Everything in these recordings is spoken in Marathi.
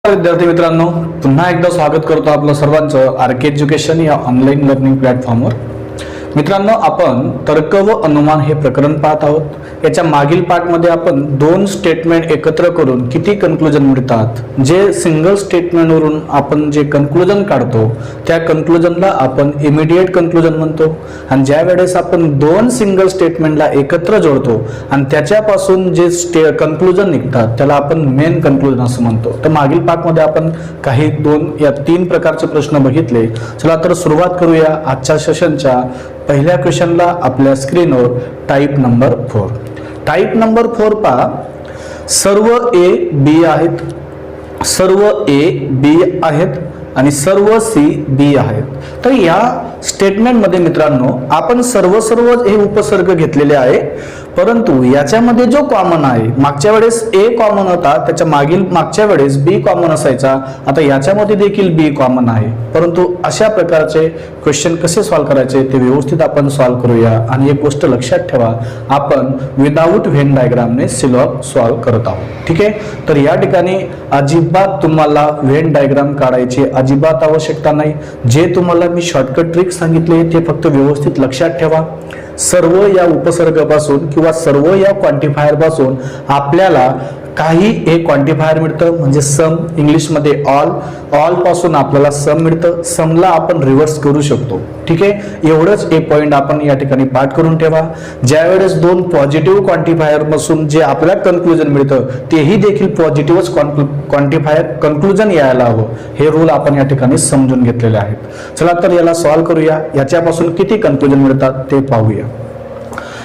विद्यार्थी मित्रांनो, पुन्हा एकदा स्वागत करतो आपलं सर्वांचं आरके एज्युकेशन या ऑनलाईन लर्निंग प्लॅटफॉर्मवर. मित्रांनो, आपण तर्क व अनुमान हे प्रकरण पाहत आहोत. याच्या मागील पार्टमध्ये आपण दोन स्टेटमेंट एकत्र करून किती कन्क्लुजन मिळतात, जे सिंगल स्टेटमेंटवरून आपण जे कन्क्लुजन काढतो त्या कन्क्लुजनला आपण इमिडिएट कन्क्लुजन म्हणतो. आणि ज्या वेळेस आपण दोन सिंगल स्टेटमेंटला एकत्र जोडतो आणि त्याच्यापासून जे कन्क्लुजन निघतात त्याला आपण मेन कन्क्लुजन असं म्हणतो. तर मागील पार्टमध्ये आपण काही तीन प्रकारचे प्रश्न बघितले. चला तर सुरुवात करूया आजच्या सेशनच्या पहिल्या क्वेश्चनला. आपल्या स्क्रीनवर टाईप नंबर 4. टाईप नंबर 4 पहा. सर्व ए बी आहेत, सर्व ए बी आहेत आणि सर्व सी बी आहेत. तर या स्टेटमेंटमध्ये मित्रांनो आपण सर्व हे उपसर्ग घेतलेले आहे, परंतु याच्यामध्ये जो कॉमन आहे, मागच्या वेळेस ए कॉमन होता, त्याच्या मागच्या वेळेस बी कॉमन असायचा, आता याच्यामध्ये देखील बी कॉमन आहे. परंतु अशा प्रकारचे क्वेश्चन कसे सॉल्व्ह करायचे ते व्यवस्थित आपण सॉल्व्ह करूया. आणि एक गोष्ट लक्षात ठेवा, आपण विदाऊट व्हेन डायग्रामने सॉल्व्ह करत आहोत. ठीक आहे. तर या ठिकाणी अजिबात तुम्हाला व्हेन डायग्राम काढायची अजिबात आवश्यकता नाही. जे तुम्हाला मी शॉर्टकट ट्रिक सांगितले ते फक्त व्यवस्थित लक्षात ठेवा. सर्व या उपसर्गापासून किंवा सर्व या क्वांटिफायर पासून आपल्याला काही एक क्वांटिफायर मिळतं, म्हणजे सम, इंग्लिशमध्ये ऑल पासून आपल्याला सम मिळतं. समला आपण रिव्हर्स करू शकतो. ठीक आहे. एवढंच एक पॉइंट आपण या ठिकाणी पाठ करून ठेवा. ज्या वेळेस दोन पॉझिटिव्ह क्वांटिफायर पासून जे आपल्याला कन्क्लुजन मिळतं तेही देखील पॉझिटिव्हच क्वांटिफायर कन्क्लुजन यायला हवं, हे रूल आपण या ठिकाणी समजून घेतलेले आहेत. चला तर याला सॉल्व्ह करूया. याच्यापासून किती कन्क्लुजन मिळतात ते पाहूया.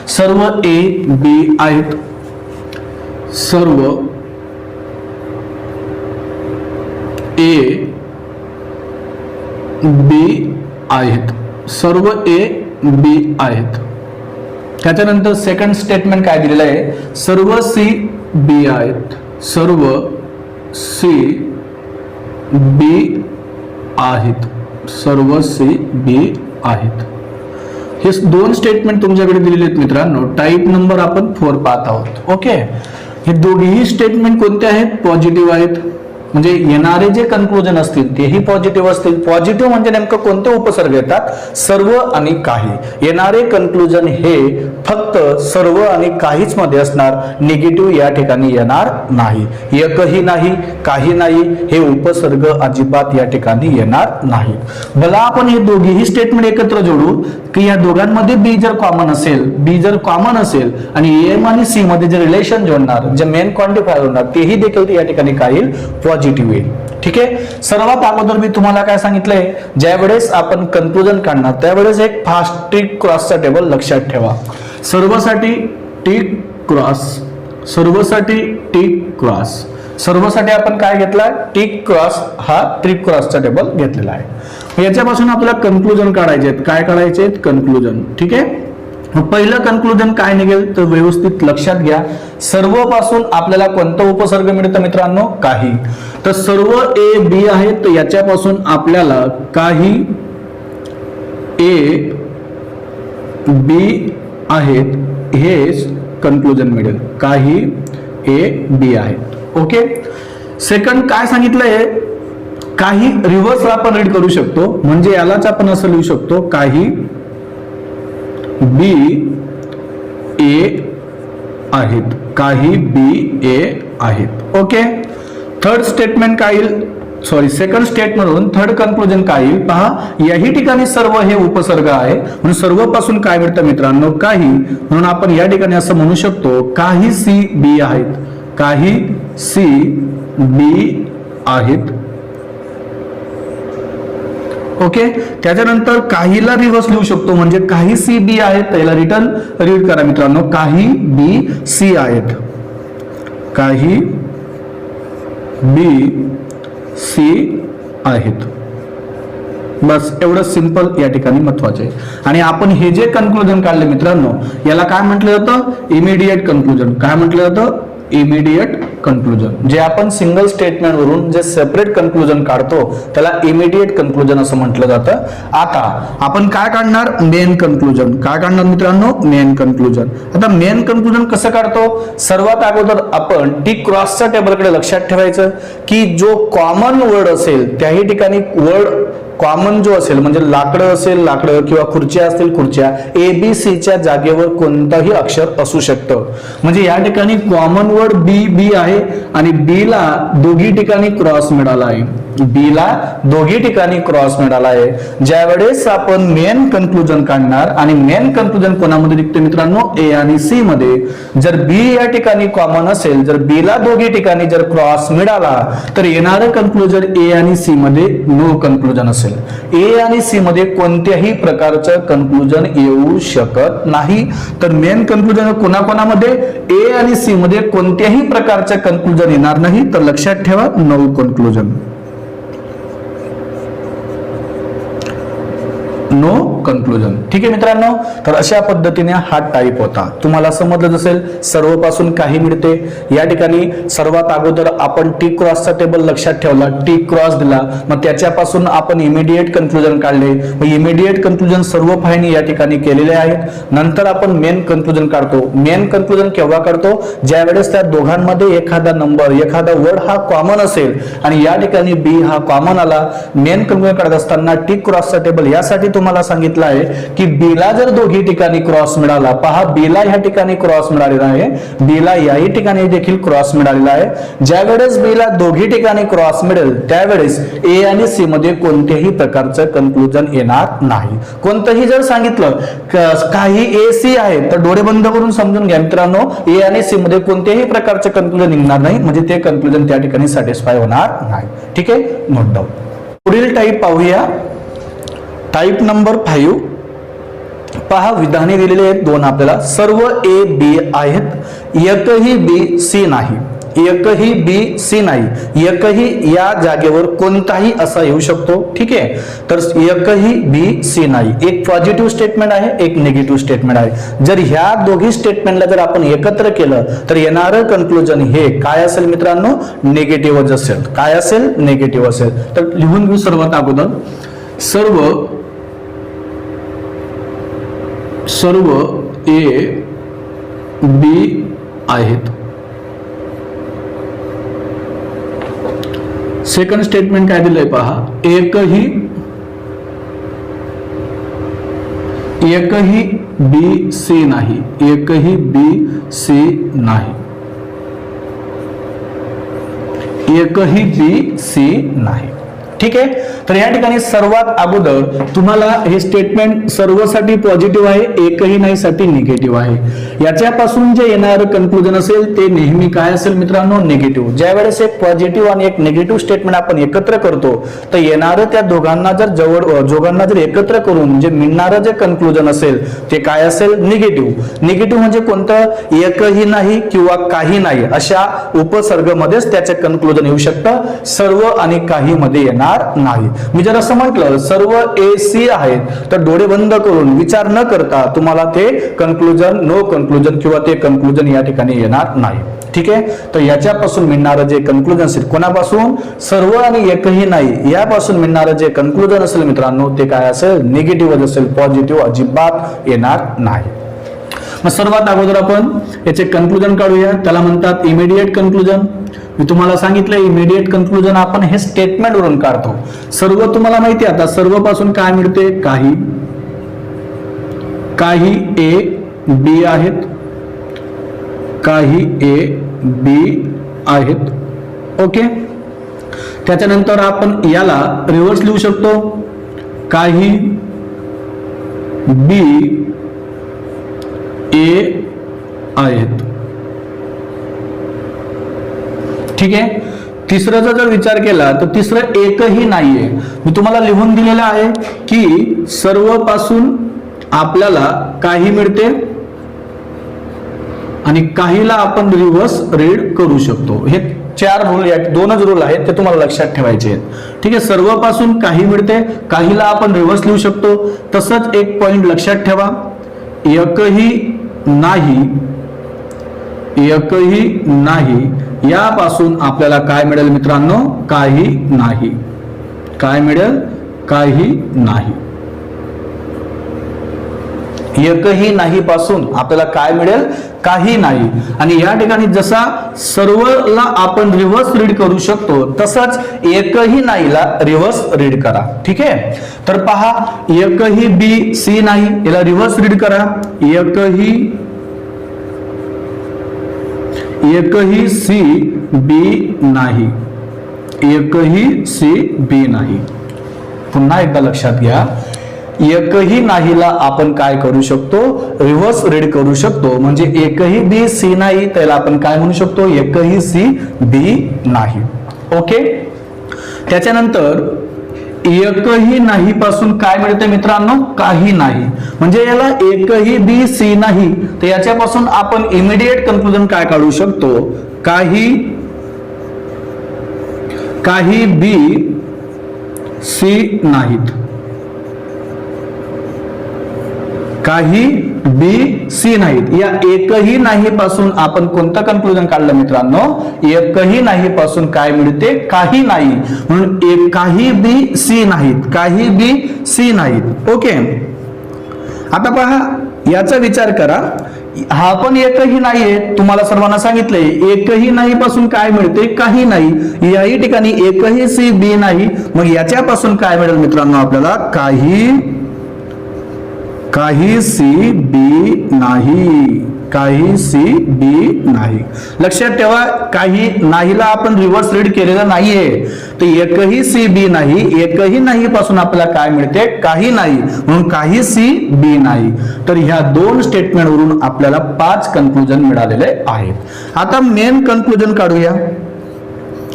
सर्व ए बी आहेत, सर्व ए बी आहेत, सर्व ए बी आहेत. त्याच्यानंतर सेकंड स्टेटमेंट काय दिलेलं आहे, सर्व सी बी आहेत, सर्व सी बी आहेत, सर्व सी बी आहेत. हे दोन स्टेटमेंट तुमच्याकडे दिलेले आहेत मित्रांनो. टाईप नंबर आपण 4 पाहत आहोत. ओके. हे दोघेही स्टेटमेंट कोणते आहेत, पॉझिटिव्ह आहेत, म्हणजे येणारे जे कन्क्लुजन असतील तेही पॉझिटिव्ह असतील. पॉझिटिव्ह म्हणजे नेमकं कोणते उपसर्ग येतात, सर्व आणि काही. येणारे कन्क्लुजन हे फक्त सर्व आणि काहीच मध्ये असणार, निगेटिव्ह या ठिकाणी येणार नाही. एकही नाही, काही नाही, हे उपसर्ग अजिबात या ठिकाणी येणार नाही. भला आपण हे दोघेही स्टेटमेंट एकत्र जोडू की या दोघांमध्ये बी जर कॉमन असेल आणि एम आणि सी मध्ये जे रिलेशन जोडणार, जे मेन क्वांटिफायर होणार तेही देखील या ठिकाणी काही पॉझिटिव्ह येईल. ठीक आहे. सर्वात अगोदर मी तुम्हाला काय सांगितलंय, ज्या वेळेस आपण कन्क्लुजन काढणार त्यावेळेस एक फास्ट टिक क्रॉसचा टेबल लक्षात ठेवा. सर्वसाठी टिक क्रॉस, सर्वसाठी टिक क्रॉस. सर्वसाठी आपण काय घेतलाय, टिक क्रॉस, हा टिक क्रॉसचा टेबल घेतलेला आहे. याच्यापासून आपल्याला कन्क्लुजन काढायचे आहेत. काय काढायचे आहेत, कन्क्लुजन. ठीक आहे. पहिलं कन्क्लुजन काय निघेल तर व्यवस्थित लक्षात घ्या. सर्व पासून आपल्याला कोणतं उपसर्ग मिळतं मित्रांनो, काही. तर सर्व ए बी आहेत, तर याच्यापासून आपल्याला काही ए बी आहेत हे कन्क्लुजन मिळेल. काही ए बी आहेत. ओके. सेकंड काय सांगितलंय, काही रिव्हर्स आपण रीड करू शकतो, म्हणजे यालाच आपण असं लिहू शकतो, काही बी ए आहेत, काही बी ए आहेत. ओके. थर्ड स्टेटमेंट काय येईल, सेकंड स्टेटमेंटमधून थर्ड कन्क्लुजन काय येईल पहा. याही ठिकाणी सर्व हे उपसर्ग आहे, म्हणून सर्व पासून काय मिळतं मित्रांनो, काही. म्हणून आपण या ठिकाणी असं म्हणू शकतो, काही सी बी आहेत, काही सी बी आहेत. ओके. त्याच्यानंतर काहीला रिव्हर्स लिहू शकतो, म्हणजे काही सी बी आहेत, त्याला रिटर्न रीड करा मित्रांनो, काही बी सी आहेत, काही बी सी आहेत. बस एवढं सिंपल या ठिकाणी महत्वाचे आहे. आणि आपण हे जे कन्क्लुजन काढले मित्रांनो, याला काय म्हटलं जातं, इमिडिएट कन्क्लुजन. काय म्हटलं जातं, इमिडिएट कन्क्लुजन. जे आपण सिंगल स्टेटमेंट वरून जे सेपरेट कन्क्लुजन काढतो त्याला इमिडिएट कन्क्लुजन असं म्हटलं जातं. आता आपण काय काढणार, मेन कन्क्लुजन. काय काढणार मित्रांनो, मेन कन्क्लुजन. आता मेन कन्क्लुजन कसं काढतो, सर्वात अगोदर आपण टिक क्रॉसच्या टेबलकडे लक्षात ठेवायचं की जो कॉमन वर्ड असेल त्याही ठिकाणी वर्ड कॉमन जो असेल म्हणजे लाकडं असेल लाकडं किंवा खुर्च्या असतील खुर्च्या, ABCच्या जागेवर कोणताही अक्षर असू शकतं. म्हणजे या ठिकाणी कॉमन वर्ड बी आहे आणि बी ला दोघी ठिकाणी क्रॉस मिळाला आहे. बी ला दोघी ठिकाणी क्रॉस मिळाला आहे. ज्यावेळेस आपण मेन कन्क्लुजन काढणार आणि मेन कन्क्लुजन कोणामध्ये निघते मित्रांनो, ए आणि सी मध्ये. जर बी या ठिकाणी कॉमन असेल, जर बी ला दोघी ठिकाणी जर क्रॉस मिळाला तर येणारं कन्क्लुजन ए आणि सी मध्ये नो कन्क्लुजन असेल. ए आणि सी मध्ये कोणत्याही प्रकारचं कन्क्लुजन येऊ शकत नाही. तर मेन कन्क्लुजन कोणाकोणामध्ये, ए आणि सी मध्ये कोणत्याही प्रकारचं कन्क्लुजन येणार नाही. तर लक्षात ठेवा, नो कन्क्लुजन, नो कन्क्लुजन. ठीक आहे मित्रांनो. तर अशा पद्धतीने हा टाईप होता. तुम्हाला समजलं असेल, सर्वपासून काही मिळते. या ठिकाणी सर्वात अगोदर आपण टिक क्रॉसचा टेबल लक्षात ठेवला, टिक क्रॉस दिला, मग त्याच्यापासून आपण इमिडिएट कन्क्लुजन काढले. मग इमिडिएट कन्क्लुजन सर्व फायनी या ठिकाणी केलेले आहेत. नंतर आपण मेन कन्क्लुजन काढतो. मेन कन्क्लुजन केव्हा काढतो, ज्या वेळेस त्या दोघांमध्ये एखादा नंबर एखादा वर्ड हा कॉमन असेल आणि या ठिकाणी बी हा कॉमन आला. मेन कन्क्लुजन काढत असताना टिक क्रॉसचा टेबल यासाठी तुम्हाला सांगितलं आहे की बी ला जर दोघी ठिकाणी क्रॉस मिळाला, पहा बी ला ह्या ठिकाणी क्रॉस मिळालेला आहे, बी ला याही ठिकाणी देखील क्रॉस मिळालेला आहे. ज्या वेळेस बी ला दोघी ठिकाणी क्रॉस मिळेल त्यावेळेस ए आणि सी मध्ये कोणत्याही प्रकारचं कन्क्लुजन येणार नाही. कोणतंही जर सांगितलं काही ए सी आहे तर डोळे बंद करून समजून घ्या मित्रांनो, ए आणि सी मध्ये कोणत्याही प्रकारचं कन्क्लुजन निघणार नाही. म्हणजे ते कन्क्लुजन त्या ठिकाणी सॅटिस्फाय होणार नाही. ठीक आहे, नोट डाऊन. पुढील टाईप पाहूया, टाईप नंबर 5. पहा विधाने दिलेले आहेत दोन आपल्याला. सर्व ए बी आहेत, एकही बी सी नाही. एकही बी सी नाही, एकही या जागेवर कोणताही असा येऊ शकतो. ठीक आहे, तर एकही बी सी नाही. एक पॉझिटिव्ह स्टेटमेंट आहे, एक निगेटिव्ह स्टेटमेंट आहे. जर ह्या दोघी स्टेटमेंटला जर आपण एकत्र केलं तर येणारं कन्क्लुजन हे काय असेल मित्रांनो, निगेटिव्हच असेल. काय असेल, निगेटिव्ह असेल. तर लिहून घेऊ सर्वात अगोदर, सर्व ए बी आहेत. सेकंड स्टेटमेंट काय दिलंय पहा, एकही बी सी नाही. एकही बी सी नाही. एकही बी सी नाही. ठीक आहे, तर या ठिकाणी सर्वात अगोदर तुम्हाला हे स्टेटमेंट सर्वसाठी पॉझिटिव्ह आहे, एकही नाही साठी निगेटिव्ह आहे. याच्यापासून जे येणारं कन्क्लुजन असेल ते नेहमी काय असेल मित्रांनो, निगेटिव्ह. ज्या वेळेस एक पॉझिटिव्ह आणि एक निगेटिव्ह स्टेटमेंट आपण एकत्र करतो तर येणारं त्या दोघांना जर एकत्र करून जे मिळणारं जे कन्क्लुजन असेल ते काय असेल, निगेटिव्ह. निगेटिव्ह म्हणजे कोणतं, एकही नाही किंवा काही नाही अशा उपसर्गमध्येच त्याचे कन्क्लुजन येऊ शकतं. सर्व आणि काही मध्ये येणार नाही. मी जर असं म्हटलं सर्व ए सी आहेत तर डोळे बंद करून विचार न करता तुम्हाला ते कन्क्लुजन, नो कन्क्लुजन किंवा ते कन्क्लुजन या ठिकाणी येणार नाही. ठीक आहे, तर याच्यापासून मिळणारं जे कन्क्लुजन असेल, कोणापासून, सर्व आणि एकही नाही यापासून मिळणारं जे कन्क्लुजन असेल मित्रांनो ते काय असेल, निगेटिव्ह असेल. पॉझिटिव्ह अजिबात येणार नाही. मग सर्वात अगोदर आपण याचे कन्क्लुजन काढूया. त्याला म्हणतात इमिडिएट कन्क्लुजन. मी तुम्हाला सांगितलं इमिडिएट कन्क्लुजन आपण हे स्टेटमेंट वरून काढतो. सर्व तुम्हाला माहिती आहे, आता सर्व पासून काय मिळते, काही ए बी आहेत, काही ए बी आहेत. ओके, त्याच्यानंतर आपण याला रिव्हर्स लिहू शकतो, काही बी ए आहेत. ठीक आहे, तिसऱ्याचा जर विचार केला तर तिसरं एकही नाहीये. मी तुम्हाला लिहून दिलेलं आहे की सर्व पासून आपल्याला काही मिळते आणि काहीला आपण रिव्हर्स रीड करू शकतो. हे 4 रूल, 2च रूल आहेत ते तुम्हाला लक्षात ठेवायचे आहेत. ठीक आहे, सर्व पासून काही मिळते, काहीला आपण रिव्हर्स लिहू शकतो. तसंच एक पॉइंट लक्षात ठेवा, एकही नाही एकही नाही यापासून आपल्याला काय मिळेल मित्रांनो? काही नाही. काय मिळेल? काही नाही. एकही नाही पासून आपल्याला काय मिळेल? काही नाही. आणि या ठिकाणी जसा सर्वला आपण रिव्हर्स रीड करू शकतो तसंच एकही नाहीला रिव्हर्स रीड करा. ठीक आहे, तर पहा, एकही बी सी नाही याला रिव्हर्स रीड करा. एकही सी बी नाही. एकही सी बी नाही. पुन्हा एकदा लक्षात घ्या, एकही नाहीला आपण काय करू शकतो? रिव्हर्स रीड करू शकतो. म्हणजे एकही बी सी नाही त्याला आपण काय म्हणू शकतो? एकही सी बी नाही. ओके, त्याच्यानंतर एकही नाही पासून काय मिळते मित्रांनो? काही नाही. म्हणजे याला एकही बी सी नाही तर याच्यापासून आपण इमिडिएट कन्क्लुजन काय काढू शकतो? काही बी सी नाहीत. काही बी सी नाहीत. या एकही नाही पासून आपण कोणतं कन्क्लुजन काढलं मित्रांनो? एकही नाही पासून काय मिळते? काही नाही. म्हणून काही बी सी नाहीत. काही बी सी नाहीत. ओके, आता पहा, याचा विचार करा. हा पण एकही नाहीये, तुम्हाला सर्वांना सांगितलंय एकही नाही पासून काय मिळते? काही नाही. याही ठिकाणी एकही सी बी नाही. मग याच्यापासून काय मिळेल मित्रांनो आपल्याला? काही सी बी नाही. काही सी बी नाही. लक्षात ठेवा, काही नाहीला आपण रिव्हर्स रीड केलेलं नाहीये. तर एकही सी बी नाही. एकही नाही पासून आपल्याला काय मिळते? काही नाही. म्हणून काही सी बी नाही. तर ह्या दोन स्टेटमेंट वरून आपल्याला 5 कन्क्लुजन मिळालेले आहेत. आता मेन कन्क्लुजन काढूया.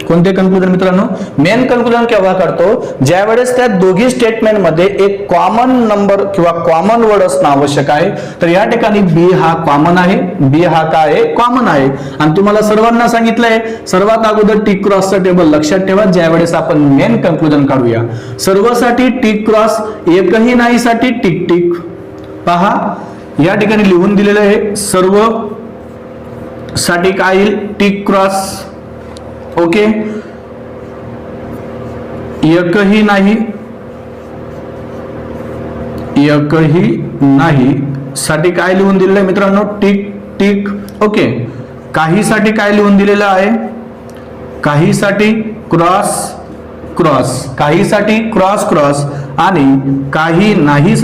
कोणते कन्क्लुजन मित्रांनो? मेन कन्क्लुजन केव्हा करतो? ज्या वेळेस त्या दोघी स्टेटमेंट मध्ये एक कॉमन नंबर किंवा कॉमन वर्ड असणं आवश्यक आहे. तर या ठिकाणी बी हा कॉमन आहे. बी हा काय आहे? कॉमन आहे. आणि तुम्हाला सर्वांना सांगितलंय सर्वात अगोदर टिक क्रॉसचं टेबल लक्षात ठेवा ज्या वेळेस आपण मेन कन्क्लुजन काढूया. सर्वसाठी टिक क्रॉस, एकही नाही साठी टिक टिक. पहा, या ठिकाणी लिहून दिलेलं आहे सर्व साठी काय येईल? Tick cross. ओके, एकही नाही, एकही नाही साठी काय लिहून दिलेलं आहे मित्रांनो? Tick tick. ओके, काही साठी काय लिहून दिलेलं आहे? काही साठी क्रॉस क्रॉस. काही साठी क्रॉस क्रॉस. आणि काही नाही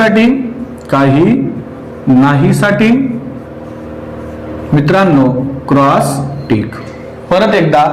साठी मित्रांनो क्रॉस टिक. परत एकदा,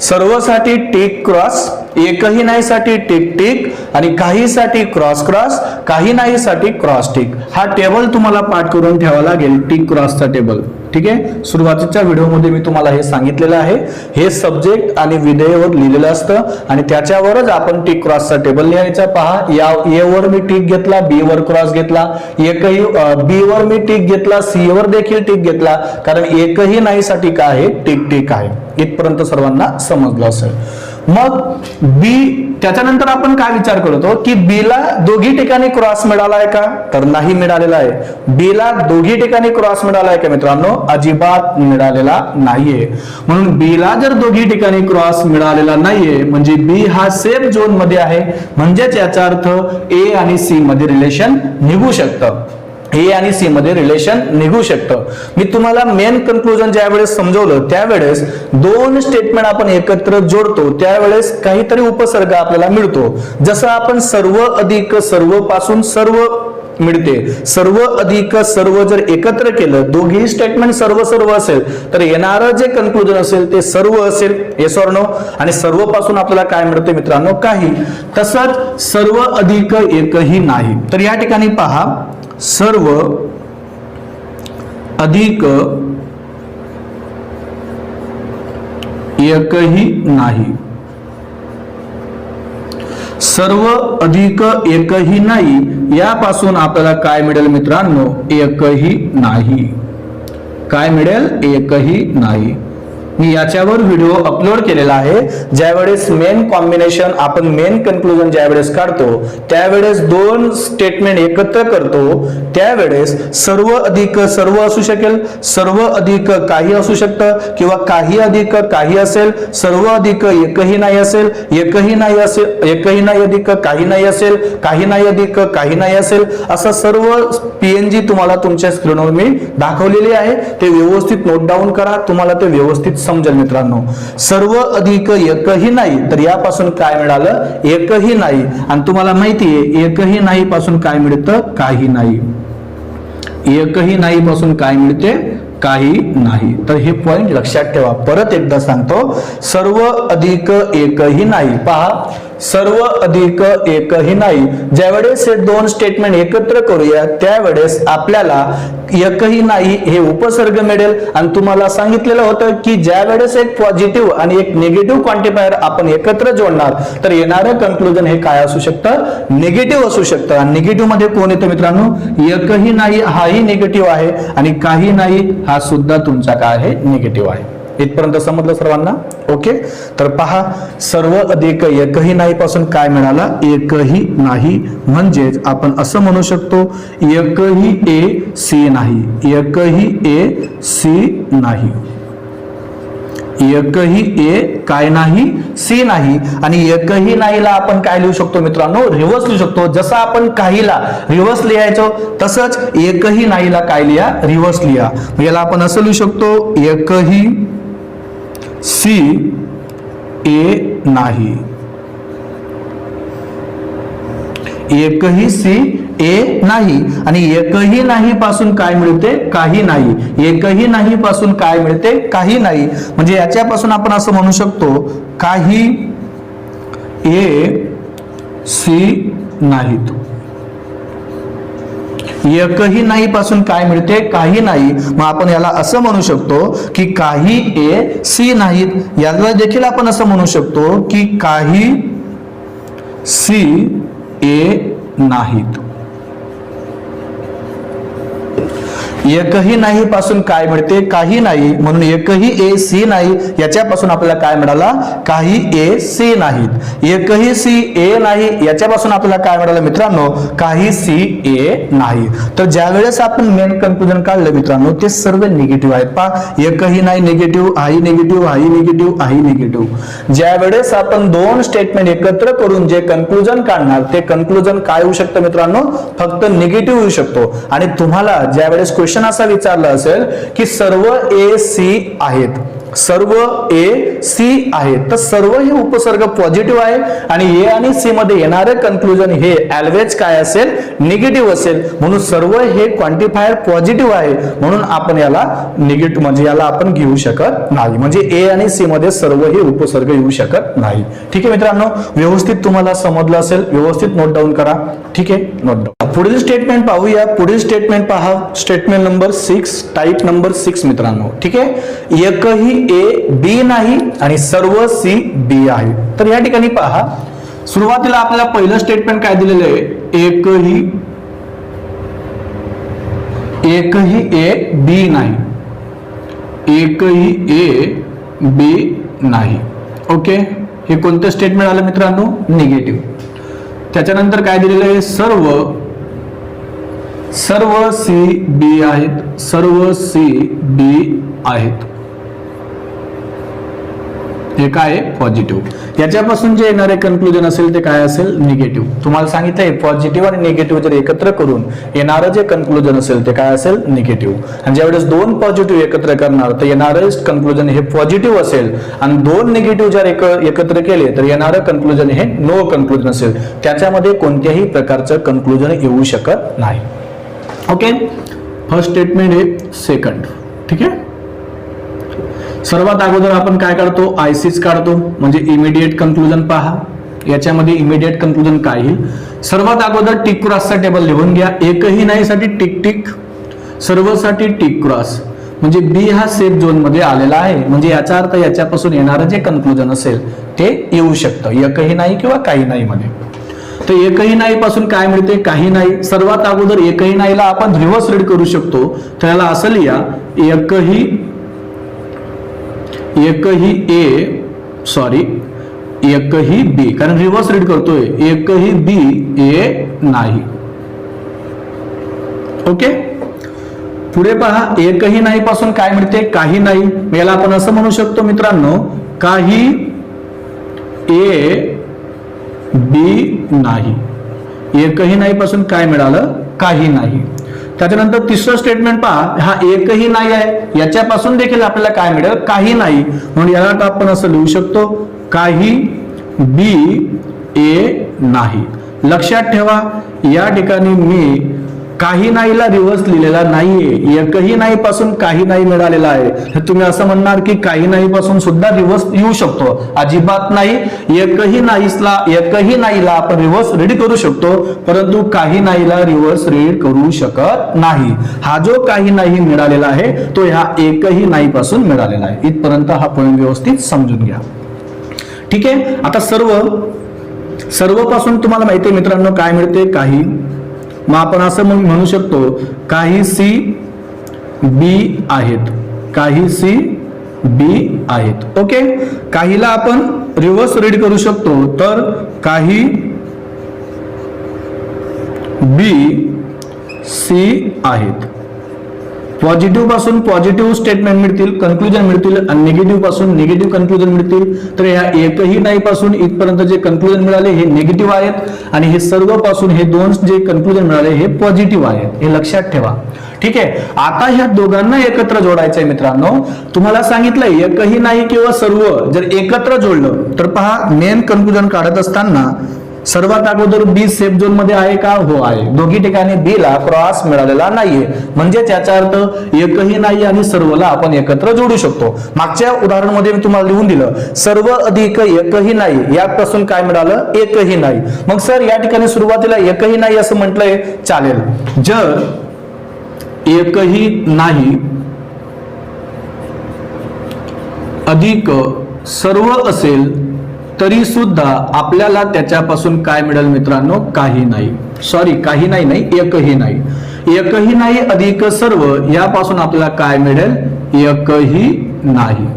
सर्वसाठी टिक क्रॉस, एकही नाही साठी टिक टिक आणि काही साठी क्रॉस क्रॉस, काही नाही साठी क्रॉस टिक. हा टेबल तुम्हाला पाठ करून ठेवावा लागेल, टिक क्रॉसचा टेबल. ठीक आहे, सुरुवातीच्या व्हिडिओमध्ये मी तुम्हाला हे सांगितलेलं आहे. हे सब्जेक्ट आणि विधेयवर लिहिलेलं असतं आणि त्याच्यावरच आपण टिक क्रॉसचा टेबल लिहायचा. पहा, या ए वर मी टिक घेतला, बी वर क्रॉस घेतला, एकही बी वर मी टिक घेतला, सी वर देखील टिक घेतला, कारण एकही नाही साठी काय आहे? टिक टिक आहे. इथपर्यंत सर्वांना समजलं असेल. मग बी, त्याच्यानंतर आपण काय विचार करतो की बी ला दोघी ठिकाणी क्रॉस मिळाला आहे का? तर नाही मिळालेला आहे. बी ला दोघी ठिकाणी क्रॉस मिळाला आहे का मित्रांनो? अजिबात मिळालेला नाहीये. म्हणून बी ला जर दोघी ठिकाणी क्रॉस मिळालेला नाहीये म्हणजे बी हा सेफ झोन मध्ये आहे. म्हणजेच याचा अर्थ ए आणि सी मध्ये रिलेशन निघू शकतं. ए आणि सी मध्ये रिलेशन निघू शकतं. मी तुम्हाला मेन कन्क्लुजन ज्या वेळेस समजवलं त्यावेळेस दोन स्टेटमेंट आपण एकत्र जोडतो त्यावेळेस काहीतरी उपसर्ग आपल्याला मिळतो. जसं आपण सर्व अधिक सर्व पासून सर्व मिळते. सर्व अधिक सर्व जर एकत्र केलं, दोघी स्टेटमेंट सर्व सर्व असेल तर येणारं जे कन्क्लुजन असेल ते सर्व असेल. Yes or no? आणि सर्व पासून आपल्याला काय मिळते मित्रांनो? काही. तसंच सर्व अधिक एकही नाही. तर या ठिकाणी पहा, सर्व अधिक एकही नाही. सर्व अधिक एकही नाही यापासून आपल्याला काय मिळेल मित्रांनो? एकही नाही. काय मिळेल? एकही नाही. मी याच्यावर व्हिडिओ अपलोड केलेला आहे. ज्यावेळेस मेन कॉम्बिनेशन आपण मेन कन्क्लुजन ज्यावेळेस काढतो त्यावेळेस दोन स्टेटमेंट एकत्र करतो, त्यावेळेस सर्व अधिक सर्व असू शकेल, सर्व अधिक काही असू शकतं किंवा काही अधिक काही असेल, सर्व अधिक एकही नाही असेल, एकही नाही असेल, एकही नाही अधिक काही नाही असेल, काही नाही अधिक काही नाही असेल, असं सर्व PNG तुम्हाला तुमच्या स्क्रीनवर मी दाखवलेली आहे. ते व्यवस्थित नोट डाऊन करा, तुम्हाला ते व्यवस्थित समजेल मित्रांनो. सर्व अधिक एकही नाही, तर यापासून काय मिळालं? एकही नाही. आणि तुम्हाला माहिती आहे एकही नाही पासून काय मिळतं? काही नाही. एकही नाही पासून काय मिळते? काही नाही. तर हे पॉइंट लक्षात ठेवा. परत एकदा सांगतो, सर्व अधिक एकही नाही. पहा, सर्व अधिक एकही नाही, ज्यावेळेस हे दोन स्टेटमेंट एकत्र करूया त्यावेळेस आपल्याला एकही नाही हे उपसर्ग मिळेल. आणि तुम्हाला सांगितलेलं होतं की ज्यावेळेस एक पॉझिटिव्ह आणि एक निगेटिव्ह क्वांटिफायर आपण एकत्र जोडणार तर येणारं कन्क्लुजन हे काय असू शकतं? निगेटिव्ह असू शकतं. आणि निगेटिव्ह मध्ये कोण येतं मित्रांनो? एकही नाही हाही निगेटिव्ह आहे आणि काही नाही हा सुद्धा तुमचा काय आहे? निगेटिव्ह आहे. इथपर्यंत समजलं सर्वांना? ओके. तर पहा, सर्व अधिक एकही नाही पासून काय मिळाला? एकही नाही. म्हणजेच आपण असं म्हणू शकतो एकही ए सी नाही, एकही ए सी नाही, एकही ए काय नाही? सी नाही. आणि एकही नाहीला आपण काय लिहू शकतो मित्रांनो? रिव्हर्स लिहू शकतो. जसं आपण काहीला रिव्हर्स लिहायचो तसंच एकही नाहीला काय लिहा? रिव्हर्स लिहा. याला आपण असं लिहू शकतो एकही सी ए नाही, एकही सी ए नाही. आणि एकही नाही पासून काय मिळते? काही नाही. एकही नाही पासून काय मिळते? काही नाही. म्हणजे याच्यापासून आपण असं म्हणू शकतो काही ए सी नाहीत. एकही नाही पासून काय मिळते? काही नाही. मग आपण याला असं म्हणू शकतो की काही ए सी नाहीत. याला देखील आपण असं म्हणू शकतो की काही सी ए नाहीत. एकही नाही पासून काय मिळते? काही नाही. म्हणून एकही ए सी नाही याच्यापासून आपल्याला काय मिळाला? काही ए सी नाहीत. एकही सी ए नाही याच्यापासून आपल्याला काय मिळालं मित्रांनो? काही सी ए नाही. तर ज्या वेळेस आपण मेन कन्क्लुजन काढलं मित्रांनो ते सर्व निगेटिव्ह आहेत. पहा, एकही नाही निगेटिव्ह, हाही निगेटिव्ह, हाही निगेटिव्ह, हाही निगेटिव्ह. ज्या वेळेस आपण दोन स्टेटमेंट एकत्र करून जे कन्क्लुजन काढणार ते कन्क्लुजन काय होऊ शकतं मित्रांनो? फक्त निगेटिव्ह होऊ शकतो. आणि तुम्हाला ज्या वेळेस क्वेश्चन असा विचारला असेल की सर्व ए सी आहेत, सर्व ए सी आहेत, तर सर्व हे उपसर्ग पॉझिटिव्ह आहे आणि ए आणि सी मध्ये येणारे कन्क्लुजन हे ऑलवेज काय असेल? निगेटिव्ह असेल. म्हणून सर्व हे क्वांटिफायर पॉझिटिव्ह आहे म्हणून आपण याला निगेटिव्ह म्हणजे याला आपण घेऊ शकत नाही. म्हणजे ए आणि सी मध्ये सर्व हे उपसर्ग येऊ शकत नाही. ठीक आहे मित्रांनो, व्यवस्थित तुम्हाला समजलं असेल, व्यवस्थित नोट डाऊन करा. ठीक आहे, नोट डाऊन. पुढील स्टेटमेंट पाहूया. पुढील स्टेटमेंट पहा, स्टेटमेंट नंबर 6, टाइप नंबर 6 मित्रांनो. ठीक आहे, एकही ए बी नाही आणि सर्व सी बी आहे. तर या ठिकाणी पहा, सुरुवातीला आपल्याला पहिलं स्टेटमेंट काय दिलेलं आहे? एकही ए बी नाही, एकही ए बी नाही. ओके, हे कोणतं स्टेटमेंट आलं मित्रांनो? निगेटिव्ह. त्याच्यानंतर काय दिलेलं आहे? सर्व सी बी आहेत, सर्व सी बी आहेत. हे काय आहे? पॉझिटिव्ह. याच्यापासून जे येणारे कन्क्लुजन असेल ते काय असेल? निगेटिव्ह. तुम्हाला सांगितलंय पॉझिटिव्ह आणि निगेटिव्ह जर एकत्र करून येणारं जे कन्क्लुजन असेल ते काय असेल? निगेटिव्ह. आणि ज्यावेळेस दोन पॉझिटिव्ह एकत्र करणार तर येणारं कन्क्लुजन हे पॉझिटिव्ह असेल आणि दोन निगेटिव्ह जर एकत्र केले तर येणारं कन्क्लुजन हे नो कन्क्लुजन असेल. त्याच्यामध्ये कोणत्याही प्रकारचं कन्क्लुजन येऊ शकत नाही. ओके, फर्स्ट स्टेटमेंट हे सेकंड. ठीक आहे, सर्वात अगोदर आपण काय काढतो? आयसीच काढतो, म्हणजे इमिडिएट कन्क्लुजन. पहा, याच्यामध्ये इमिडिएट कन्क्लुजन काय येईल? सर्वात अगोदर टिक क्रॉसचा टेबल लिहून घ्या. एकही नाही साठी टिक टिक, सर्वसाठी टिक क्रॉस. म्हणजे बी हा सेफ झोन मध्ये आलेला आहे. म्हणजे याचा अर्थ याच्यापासून येणारं जे कन्क्लुजन असेल ते येऊ शकतं एकही नाही किंवा काही नाही मध्ये. तर एकही नाही पासून काय मिळते? काही नाही. सर्वात अगोदर एकही नाहीला आपण रिव्हर्स रीड करू शकतो. तर याला असं लिहा, एकही एकही बी, कारण रिव्हर्स रीड करतोय, एकही बी ए नाही. ओके, पुढे पहा, एकही नाही पासून काय मिळते, काही नाही. याला आपण असं म्हणू शकतो मित्रांनो, काही ए बी नाही. एकही नाही पासून काय मिळालं, काही नाही. त्याच्यानंतर तिसरं स्टेटमेंट पहा, हा एकही नाही आहे, याच्यापासून देखील आपल्याला काय मिळेल, काही नाही. म्हणून याला आपण असं लिहू शकतो, काही बी ए नाही. लक्षात ठेवा, या ठिकाणी मी काही नाहीला रिव्हर्स लिहिलेला नाहीये, एकही नाही पासून काही नाही मिळालेला आहे. तुम्ही असं म्हणणार की काही नाही पासून सुद्धा रिव्हर्स येऊ शकतो, अजिबात नाही. एकही नाहीला आपण रिव्हर्स रीड करू शकतो, परंतु काही नाहीला रिव्हर्स रीड करू शकत नाही. हा जो काही नाही मिळालेला आहे तो ह्या एकही नाही पासून मिळालेला आहे. इथपर्यंत हा पॉईंट व्यवस्थित समजून घ्या. ठीक आहे, आता सर्व पासून तुम्हाला माहिती आहे मित्रांनो काय मिळते, काही. मग आपण असं म्हणू शकतो, काही सी बी आहेत, काही सी बी आहेत. ओके, काहीला आपण रिव्हर्स रीड करू शकतो, तर काही बी सी आहेत. पॉझिटिव्ह पासून पॉझिटिव्ह स्टेटमेंट मिळतील, कन्क्लुजन मिळतील, आणि निगेटिव्ह पासून निगेटिव्ह कन्क्लुजन मिळतील. तर ह्या एकही नाही पासून इथपर्यंत जे कन्क्लुजन मिळाले हे निगेटिव्ह आहेत, आणि हे सर्व पासून हे दोन जे कन्क्लुजन मिळाले हे पॉझिटिव्ह आहेत. हे लक्षात ठेवा. ठीक आहे, आता ह्या दोघांना एकत्र जोडायचंय मित्रांनो. तुम्हाला सांगितलंय एकही नाही किंवा सर्व जर एकत्र जोडलं तर पहा, मेन कन्क्लुजन काढत असताना सर्वात अगोदर बी सेफ झोन मध्ये आहे का, हो आहे. दोघी ठिकाणी बी ला क्रॉस मिळालेला नाहीये, म्हणजे त्याचा अर्थ एकही नाही आणि सर्वला आपण एकत्र जोडू शकतो. मागच्या उदाहरण मध्ये मी तुम्हाला लिहून दिलं, सर्व अधिक एकही नाही, यापासून काय मिळालं, एकही नाही. मग सर या ठिकाणी सुरुवातीला एकही नाही असं म्हटलंय, चालेल. जर एकही नाही अधिक सर्व असेल तरी सुद्धा आपल्याला त्याच्यापासून काय मिळेल मित्रांनो, काही नाही. काही नाही, एकही नाही. एकही नाही अधिक सर्व यापासून आपल्याला काय मिळेल, एकही नाही.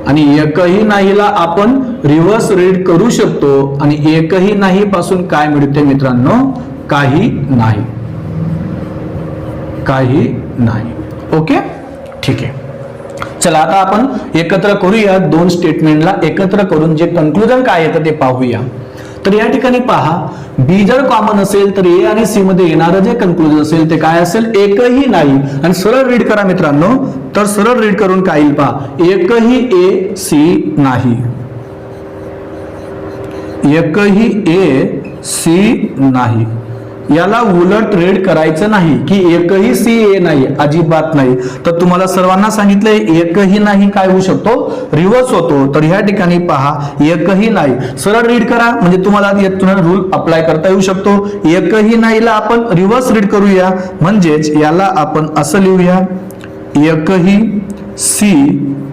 आणि एकही नाहीला आपण रिव्हर्स रीड करू शकतो, आणि एकही नाही पासून काय मिळते मित्रांनो, काही नाही, काही नाही. ओके, ठीक आहे. चला आता आपण एकत्र करूया, दोन स्टेटमेंटला एकत्र करून जे कन्क्लुजन काय येतं ते पाहूया. तर या ठिकाणी पहा, बी जर कॉमन असेल तर ए आणि सी मध्ये येणारं जे कन्क्लुजन असेल ते काय असेल, एकही नाही. आणि सरळ रीड करा मित्रांनो, तर सरळ रीड करून काय येईल पहा, एकही ए सी नाही, एकही ए सी नाही. याला उलट रीड करायचं नाही की एकही सी ए नाही, अजिबात नाही. तर तुम्हाला सर्वांना सांगितलंय एकही नाही काय होऊ शकतो, रिव्हर्स होतो. तर ह्या ठिकाणी पहा, एकही नाही सरळ रीड करा, म्हणजे तुम्हाला यातून रूल अप्लाय करता येऊ शकतो. एकही नाहीला आपण रिव्हर्स रीड करूया, म्हणजेच याला आपण असं लिहूया, एकही सी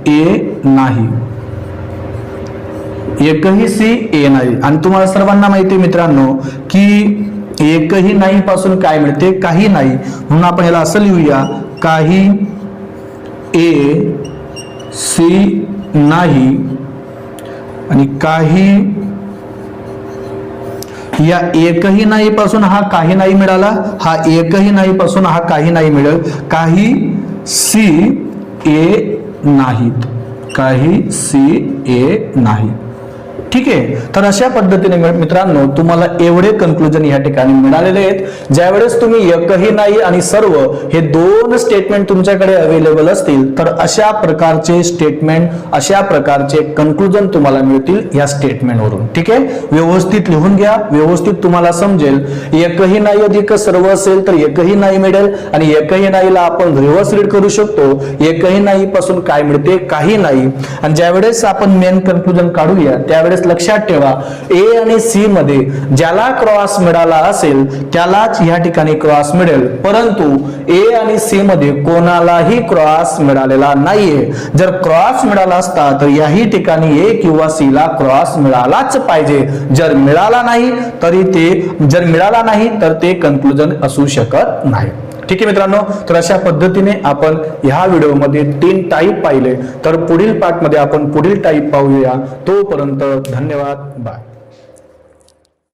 ए नाही, एकही सी ए नाही. आणि तुम्हाला सर्वांना माहिती आहे मित्रांनो की एकही नाही पासून काय मिळते, काही नाही. म्हणून आपण याला असं लिहूया, काही ए सी नाही, आणि काही या एकही नाही पासून हा काही नाही मिळाला, हा एकही नाही पासून हा काही नाही मिळेल. काही सी ए नाहीत, काही सी ए नाही. ठीक आहे, तर अशा पद्धतीने मित्रांनो तुम्हाला एवढे कन्क्लुजन या ठिकाणी मिळालेले आहेत. ज्यावेळेस तुम्ही एकही नाही आणि सर्व हे दोन स्टेटमेंट तुमच्याकडे अवेलेबल असतील तर अशा प्रकारचे स्टेटमेंट, अशा प्रकारचे कन्क्लुजन तुम्हाला मिळतील या स्टेटमेंटवरून. ठीक आहे, व्यवस्थित लिहून घ्या, व्यवस्थित तुम्हाला समजेल. एकही नाही अधिक सर्व असेल तर एकही नाही मिळेल, आणि एकही नाहीला आपण रिव्हर्स रीड करू शकतो, एकही नाही पासून काय मिळते, काही नाही. आणि ज्यावेळेस आपण मेन कन्क्लुजन काढूया त्यावेळेस लक्षात ठेवा, ए आणि सी मध्ये ज्याला क्रॉस मिळाला असेल त्यालाच या ठिकाणी क्रॉस मिळेल, परंतु ए आणि सी मध्ये कोणालाही क्रॉस मिळालेला नाहीये. जर क्रॉस मिळाला असता तर याही ठिकाणी ए किंवा सी ला क्रॉस मिळालाच पाहिजे. जर मिळाला नाही तर ते कन्क्लुजन असू शकत नाही. ठीक आहे मित्रांनो, तर अशा पद्धतीने आपण ह्या व्हिडिओमध्ये 3 टाईप पाहिले. तर पुढील पार्टमध्ये आपण पुढील टाईप पाहूया. तोपर्यंत धन्यवाद, बाय.